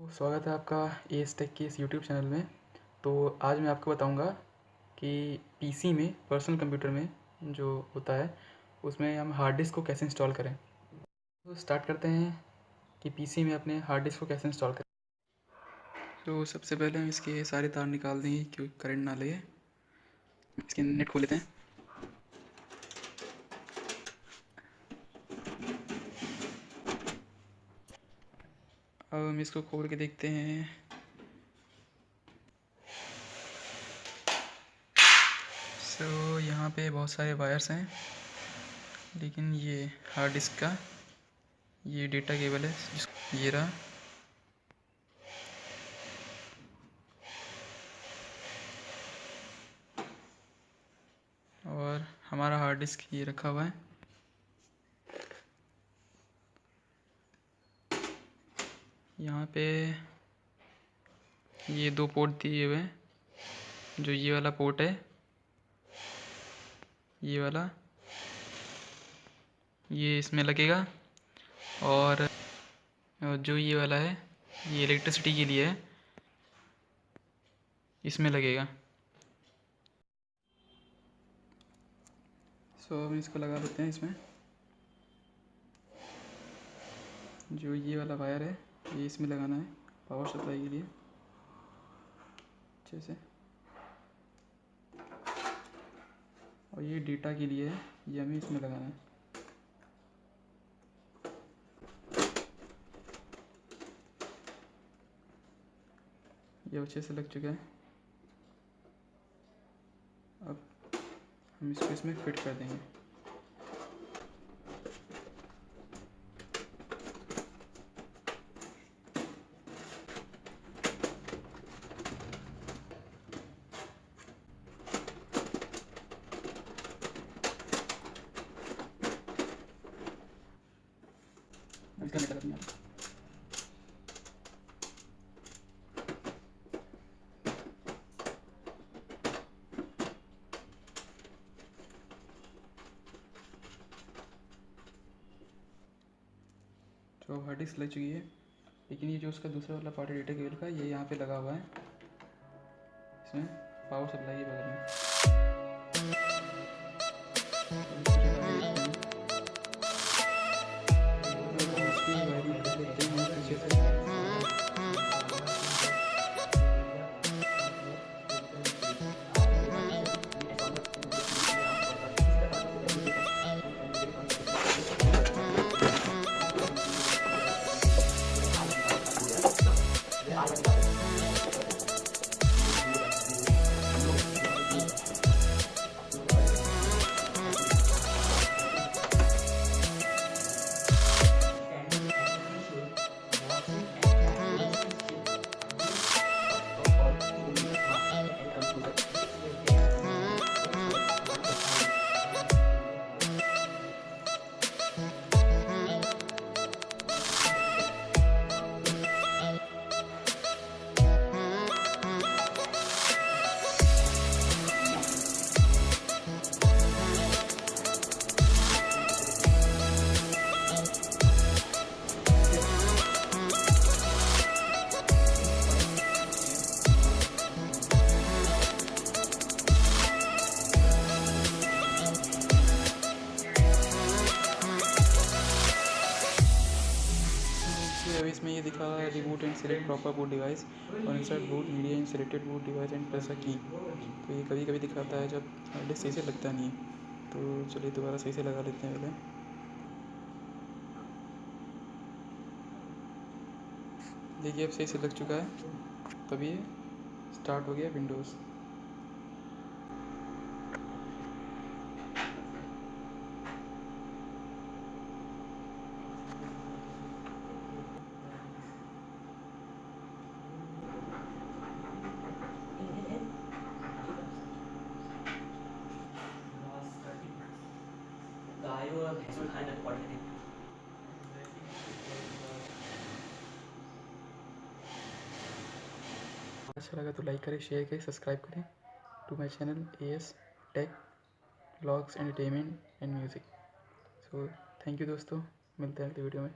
स्वागत है आपका एस टेक के इस यूट्यूब चैनल में। तो आज मैं आपको बताऊंगा कि पीसी में, पर्सनल कंप्यूटर में जो होता है उसमें हम हार्ड डिस्क को कैसे इंस्टॉल करें। तो स्टार्ट करते हैं कि पीसी में अपने हार्ड डिस्क को कैसे इंस्टॉल करें। तो सबसे पहले हम इसके सारे तार निकाल देंगे क्योंकि करंट ना लगे। इसके नेट खोल लेते हैं। अब हम इसको खोल के देखते हैं। यहाँ पे बहुत सारे वायर्स हैं, लेकिन ये हार्ड डिस्क का ये डेटा केबल है, ये रहा। और हमारा हार्ड डिस्क ये रखा हुआ है। यहाँ पे ये दो पोर्ट दिए हुए हैं। जो ये वाला पोर्ट है, ये वाला, ये इसमें लगेगा। और जो ये वाला है, ये इलेक्ट्रिसिटी के लिए है, इसमें लगेगा। हम इसको लगा देते हैं। इसमें जो ये वाला वायर है, ये इसमें लगाना है पावर सप्लाई के लिए अच्छे से। और ये डेटा के लिए है, ये हमें इसमें लगाना है। ये अच्छे से लग चुका है। अब हम इसको इसमें फिट कर देंगे। इसका मेटा करना है। तो हार्ड डिस्क लग चुकी है, लेकिन ये जो उसका दूसरा वाला पार्ट है डेटा केबल का, ये यहाँ पे लगा हुआ है। इसमें पावर सप्लाई है बगल में। अब इसमें ये दिखा है reboot and select proper boot device और insert boot media in selected boot device and press a key. तो ये कभी कभी दिखाता है जब हार्ड डिस्क सही से लगता नहीं है। तो चलिए दोबारा सही से लगा लेते हैं पहले। देखिए अब सही से लग चुका है। तभी ये स्टार्ट हो गया विंडोज़। अच्छा लगा तो लाइक करें, शेयर करें, सब्सक्राइब करें to my channel S tech vlogs entertainment and music. So thank you दोस्तों, मिलते हैं अगले वीडियो में।